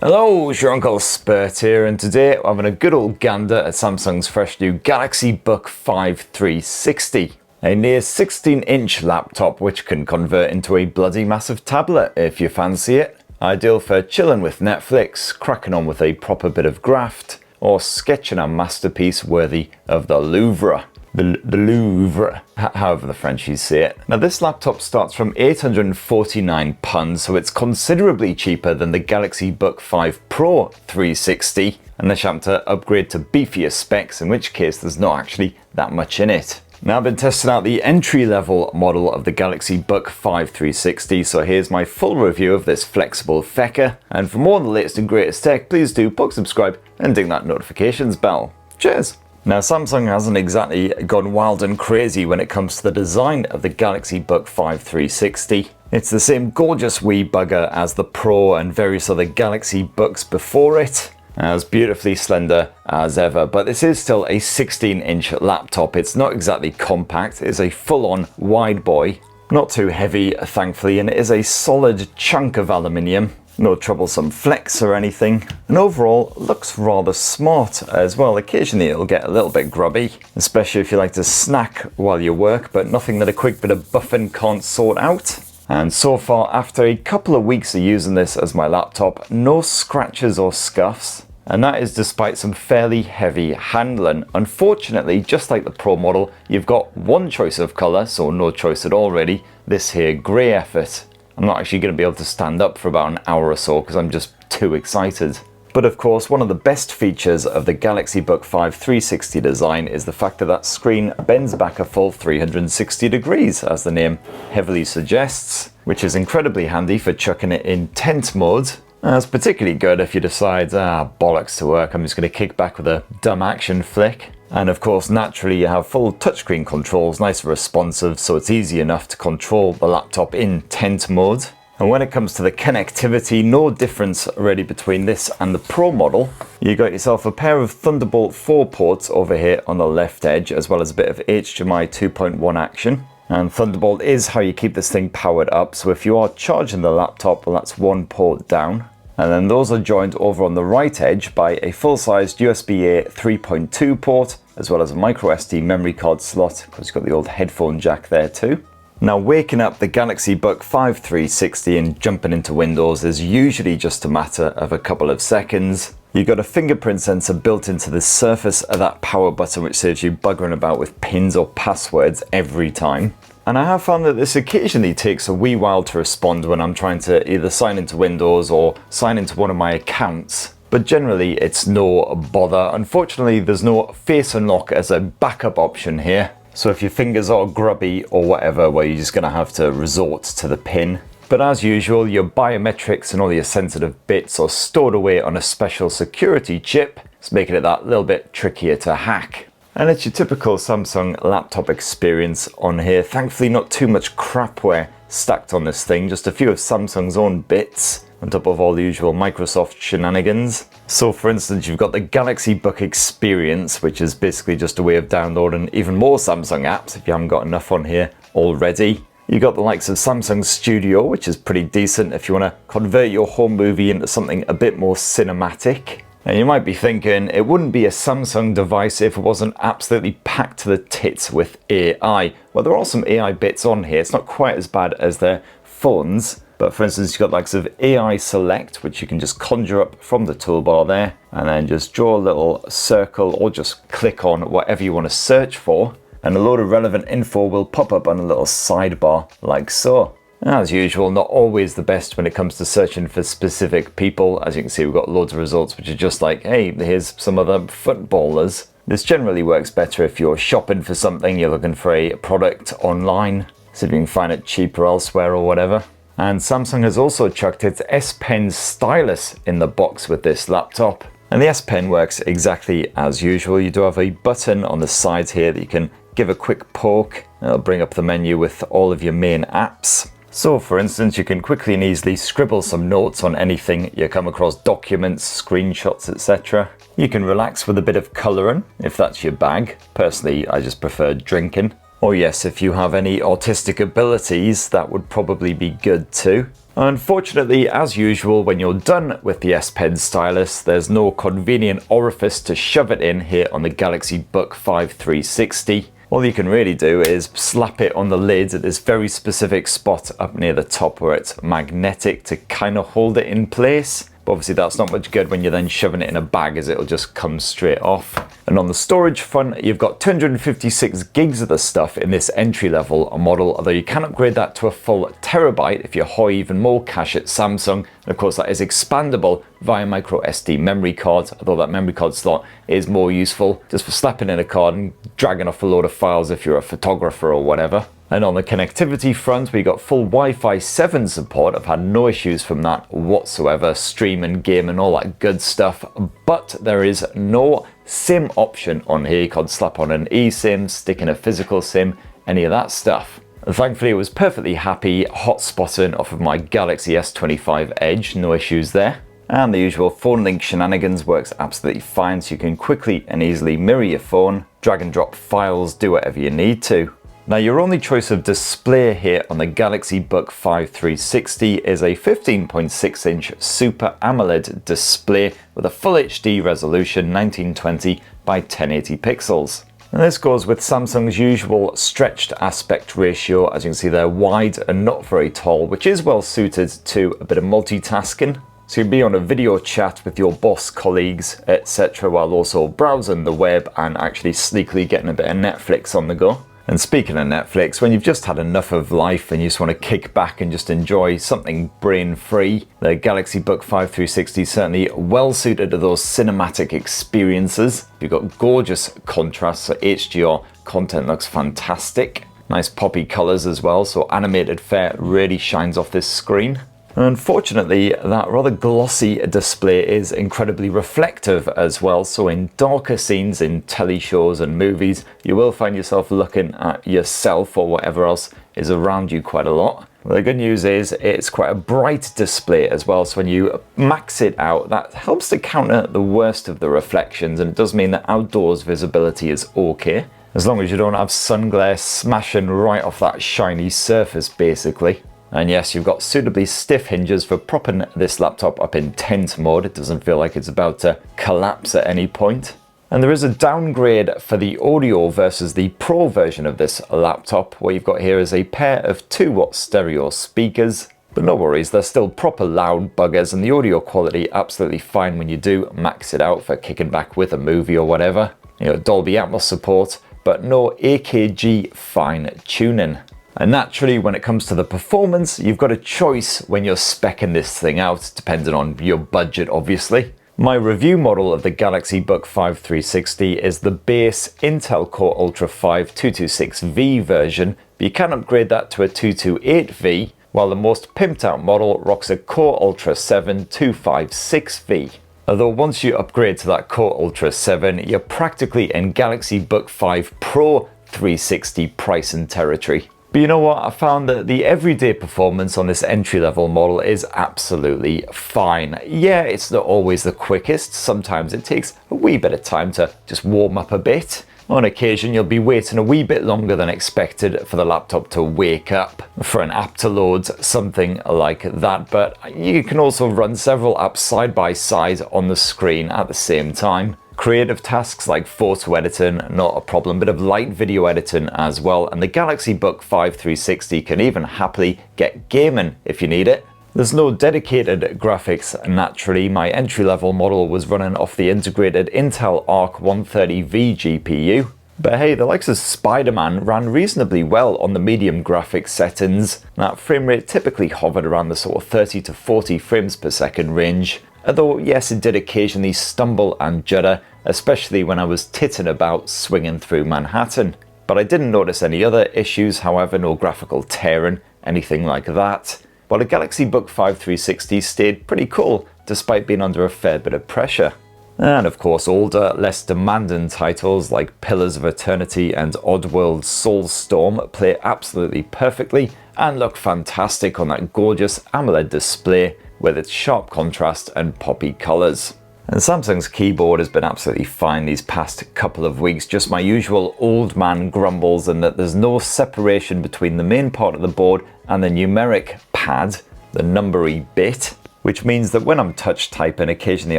Hello, it's your Uncle Spurt here, and today I'm having a good old gander at Samsung's fresh new Galaxy Book5 360. A near 16-inch laptop which can convert into a bloody massive tablet if you fancy it. Ideal for chilling with Netflix, cracking on with a proper bit of graft, or sketching a masterpiece worthy of the Louvre. The Louvre, however the Frenchies say it. Now this laptop starts from £849, so it's considerably cheaper than the Galaxy Book5 Pro 360, unless you have to upgrade to beefier specs, in which case there's not actually that much in it. Now I've been testing out the entry-level model of the Galaxy Book5 360, so here's my full review of this flexible fecker. And for more on the latest and greatest tech, please do subscribe and ding that notifications bell. Cheers! Now Samsung hasn't exactly gone wild and crazy when it comes to the design of the Galaxy Book5 360. It's the same gorgeous wee bugger as the Pro and various other Galaxy Books before it, as beautifully slender as ever, but this is still a 16-inch laptop. It's not exactly compact, it's a full-on wide boy, not too heavy thankfully, and it is a solid chunk of aluminium. No troublesome flex or anything, and overall looks rather smart as well. Occasionally it'll get a little bit grubby, especially if you like to snack while you work, but nothing that a quick bit of buffing can't sort out. And so far, after a couple of weeks of using this as my laptop, no scratches or scuffs, and that is despite some fairly heavy handling. Unfortunately, just like the Pro model, you've got one choice of colour, so no choice at all really, this here grey effort. I'm not actually going to be able to stand up for about an hour or so because I'm just too excited. But of course, one of the best features of the Galaxy Book5 360 design is the fact that that screen bends back a full 360 degrees, as the name heavily suggests, which is incredibly handy for chucking it in tent mode. That's particularly good if you decide, bollocks to work, I'm just going to kick back with a dumb action flick. And of course, naturally you have full touchscreen controls, nice and responsive, so it's easy enough to control the laptop in tent mode. And when it comes to the connectivity, no difference really between this and the Pro model. You got yourself a pair of Thunderbolt 4 ports over here on the left edge, as well as a bit of HDMI 2.1 action. And Thunderbolt is how you keep this thing powered up, so if you are charging the laptop, well, that's one port down. And then those are joined over on the right edge by a full-sized USB-A 3.2 port, as well as a micro SD memory card slot, because you've got the old headphone jack there too. Now waking up the Galaxy Book5 360 and jumping into Windows is usually just a matter of a couple of seconds. You've got a fingerprint sensor built into the surface of that power button, which saves you buggering about with pins or passwords every time. And I have found that this occasionally takes a wee while to respond when I'm trying to either sign into Windows or sign into one of my accounts. But generally it's no bother. Unfortunately, there's no face unlock as a backup option here. So if your fingers are grubby or whatever, well, you're just going to have to resort to the pin. But as usual, your biometrics and all your sensitive bits are stored away on a special security chip. It's making it that little bit trickier to hack. And it's your typical Samsung laptop experience on here. Thankfully not too much crapware stacked on this thing, just a few of Samsung's own bits on top of all the usual Microsoft shenanigans. So for instance, you've got the Galaxy Book Experience, which is basically just a way of downloading even more Samsung apps if you haven't got enough on here already. You got the likes of Samsung Studio, which is pretty decent if you want to convert your home movie into something a bit more cinematic. And you might be thinking, it wouldn't be a Samsung device if it wasn't absolutely packed to the tits with AI. Well, there are some AI bits on here. It's not quite as bad as their phones. But for instance, you've got likes of AI Select, which you can just conjure up from the toolbar there, and then just draw a little circle or just click on whatever you want to search for. And a load of relevant info will pop up on a little sidebar like so. As usual, not always the best when it comes to searching for specific people. As you can see, we've got loads of results which are just like, hey, here's some other footballers. This generally works better if you're shopping for something, you're looking for a product online, see if you can find it cheaper elsewhere or whatever. And Samsung has also chucked its S Pen stylus in the box with this laptop. And the S Pen works exactly as usual. You do have a button on the side here that you can give a quick poke. It'll bring up the menu with all of your main apps. So for instance, you can quickly and easily scribble some notes on anything you come across, documents, screenshots, etc. You can relax with a bit of colouring if that's your bag. Personally, I just prefer drinking. Or yes, if you have any autistic abilities, that would probably be good too. Unfortunately, as usual, when you're done with the S Pen stylus, there's no convenient orifice to shove it in here on the Galaxy Book5 360. All you can really do is slap it on the lid at this very specific spot up near the top where it's magnetic to kind of hold it in place. But obviously that's not much good when you're then shoving it in a bag, as it'll just come straight off. And on the storage front, you've got 256 gigs of the stuff in this entry-level model, although you can upgrade that to a full terabyte if you hoy even more cache at Samsung. And of course that is expandable via micro SD memory card, although that memory card slot is more useful just for slapping in a card and dragging off a load of files if you're a photographer or whatever. And on the connectivity front, we got full Wi-Fi 7 support. I've had no issues from that whatsoever, stream and game and all that good stuff, but there is no SIM option on here. You can't slap on an eSIM, stick in a physical SIM, any of that stuff. And thankfully it was perfectly happy hotspotting off of my Galaxy S25 Edge, no issues there. And the usual phone link shenanigans works absolutely fine, so you can quickly and easily mirror your phone, drag and drop files, do whatever you need to. Now your only choice of display here on the Galaxy Book5 360 is a 15.6 inch Super AMOLED display with a full HD resolution 1920 by 1080 pixels. And this goes with Samsung's usual stretched aspect ratio. As you can see, they're wide and not very tall, which is well suited to a bit of multitasking. So you'll be on a video chat with your boss, colleagues, etc., while also browsing the web and actually sleekly getting a bit of Netflix on the go. And speaking of Netflix, when you've just had enough of life and you just want to kick back and just enjoy something brain-free, the Galaxy Book5 360 is certainly well suited to those cinematic experiences. You've got gorgeous contrast, so HDR content looks fantastic. Nice poppy colors as well, so animated fare really shines off this screen. Unfortunately, that rather glossy display is incredibly reflective as well, so in darker scenes in telly shows and movies, you will find yourself looking at yourself or whatever else is around you quite a lot. Well, the good news is it's quite a bright display as well, so when you max it out, that helps to counter the worst of the reflections, and it does mean that outdoors visibility is okay, as long as you don't have sun glare smashing right off that shiny surface basically. And yes, you've got suitably stiff hinges for propping this laptop up in tent mode. It doesn't feel like it's about to collapse at any point. And there is a downgrade for the audio versus the Pro version of this laptop. What you've got here is a pair of 2-watt stereo speakers. But no worries, they're still proper loud buggers, and the audio quality absolutely fine when you do max it out for kicking back with a movie or whatever. You know, Dolby Atmos support, but no AKG fine tuning. And naturally, when it comes to the performance, you've got a choice when you're speccing this thing out, depending on your budget, obviously. My review model of the Galaxy Book5 360 is the base Intel Core Ultra 5 226V version, but you can upgrade that to a 228V, while the most pimped out model rocks a Core Ultra 7 256V. Although once you upgrade to that Core Ultra 7, you're practically in Galaxy Book5 Pro 360 pricing territory. But you know what, I found that the everyday performance on this entry-level model is absolutely fine. Yeah, it's not always the quickest, sometimes it takes a wee bit of time to just warm up a bit. On occasion, you'll be waiting a wee bit longer than expected for the laptop to wake up, for an app to load, something like that. But you can also run several apps side by side on the screen at the same time. Creative tasks like photo editing, not a problem, bit of light video editing as well, and the Galaxy Book5 360 can even happily get gaming if you need it. There's no dedicated graphics naturally. My entry-level model was running off the integrated Intel Arc 130V GPU. But hey, the likes of Spider-Man ran reasonably well on the medium graphics settings. That frame rate typically hovered around the sort of 30 to 40 frames per second range. Although yes, it did occasionally stumble and judder, especially when I was titting about swinging through Manhattan. But I didn't notice any other issues, however, no graphical tearing, anything like that. While the Galaxy Book5 360 stayed pretty cool, despite being under a fair bit of pressure. And of course, older, less demanding titles like Pillars of Eternity and Oddworld Soulstorm play absolutely perfectly and look fantastic on that gorgeous AMOLED display with its sharp contrast and poppy colors. And Samsung's keyboard has been absolutely fine these past couple of weeks, just my usual old man grumbles and that there's no separation between the main part of the board and the numeric pad. the numbery bit, which means that when I'm touch typing, occasionally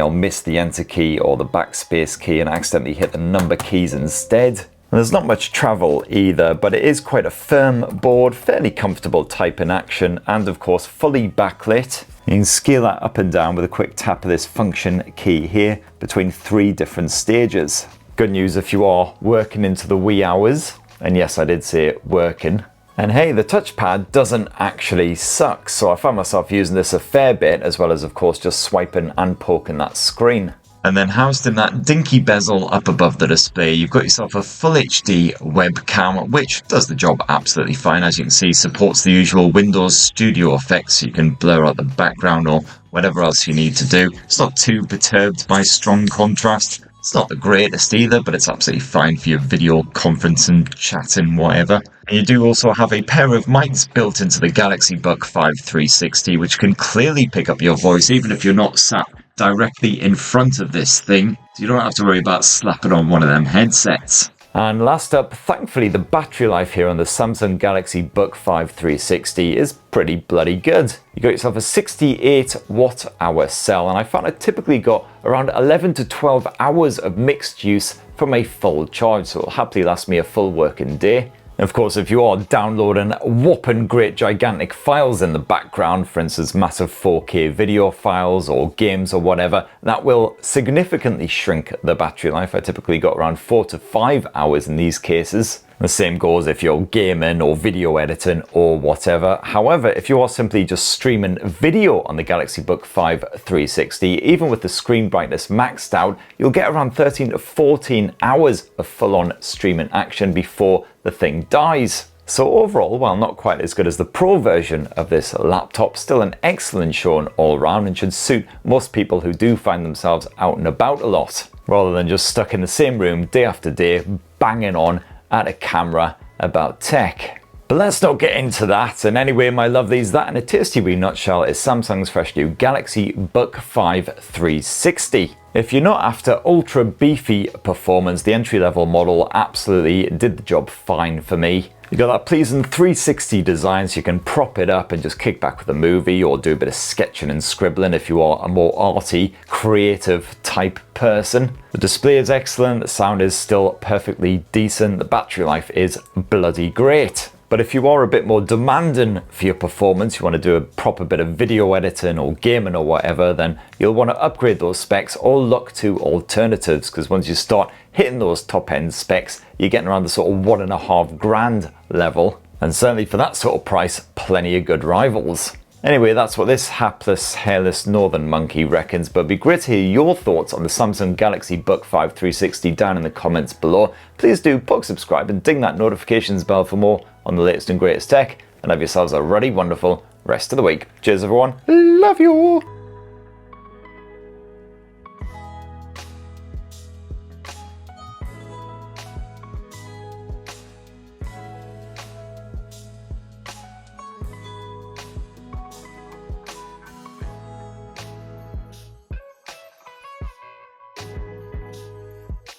I'll miss the enter key or the backspace key and accidentally hit the number keys instead. And there's not much travel either, but it is quite a firm board, fairly comfortable type in action, and of course fully backlit. You can scale that up and down with a quick tap of this function key here between 3 different stages. Good news if you are working into the wee hours, and yes, I did say working. And hey, the touchpad doesn't actually suck, so I found myself using this a fair bit, as well as of course just swiping and poking that screen. And then housed in that dinky bezel up above the display, you've got yourself a full HD webcam, which does the job absolutely fine. As you can see, supports the usual Windows Studio effects, so you can blur out the background or whatever else you need to do. It's not too perturbed by strong contrast. It's not the greatest either, but it's absolutely fine for your video conferencing, chatting, whatever. And you do also have a pair of mics built into the Galaxy Book5 360, which can clearly pick up your voice, even if you're not sat directly in front of this thing. So you don't have to worry about slapping on one of them headsets. And last up, thankfully the battery life here on the Samsung Galaxy Book5 360 is pretty bloody good. You got yourself a 68 watt hour cell, and I found I typically got around 11 to 12 hours of mixed use from a full charge, so it'll happily last me a full working day. Of course, if you are downloading whopping great gigantic files in the background, for instance massive 4K video files or games or whatever, that will significantly shrink the battery life. I typically got around 4 to 5 hours in these cases. The same goes if you're gaming or video editing or whatever. However, if you are simply just streaming video on the Galaxy Book5 360, even with the screen brightness maxed out, you'll get around 13 to 14 hours of full-on streaming action before the thing dies. So overall, while not quite as good as the Pro version of this laptop, still an excellent showing all around and should suit most people who do find themselves out and about a lot, rather than just stuck in the same room day after day, banging on at a camera about tech. But let's not get into that. And anyway, my lovelies, that in a tasty wee nutshell is Samsung's fresh new Galaxy Book5 360. If you're not after ultra beefy performance, the entry-level model absolutely did the job fine for me. You got that pleasing 360 design, so you can prop it up and just kick back with a movie or do a bit of sketching and scribbling if you are a more arty, creative type person. The display is excellent, the sound is still perfectly decent, the battery life is bloody great. But if you are a bit more demanding for your performance, you want to do a proper bit of video editing or gaming or whatever, then you'll want to upgrade those specs or look to alternatives, because once you start hitting those top end specs, you're getting around the sort of $1.5 grand level. And certainly for that sort of price, plenty of good rivals. Anyway, that's what this hapless, hairless northern monkey reckons, but it'd be great to hear your thoughts on the Samsung Galaxy Book5 360 down in the comments below. Please do poke subscribe and ding that notifications bell for more on the latest and greatest tech, and have yourselves a ruddy, wonderful rest of the week. Cheers everyone, love you all!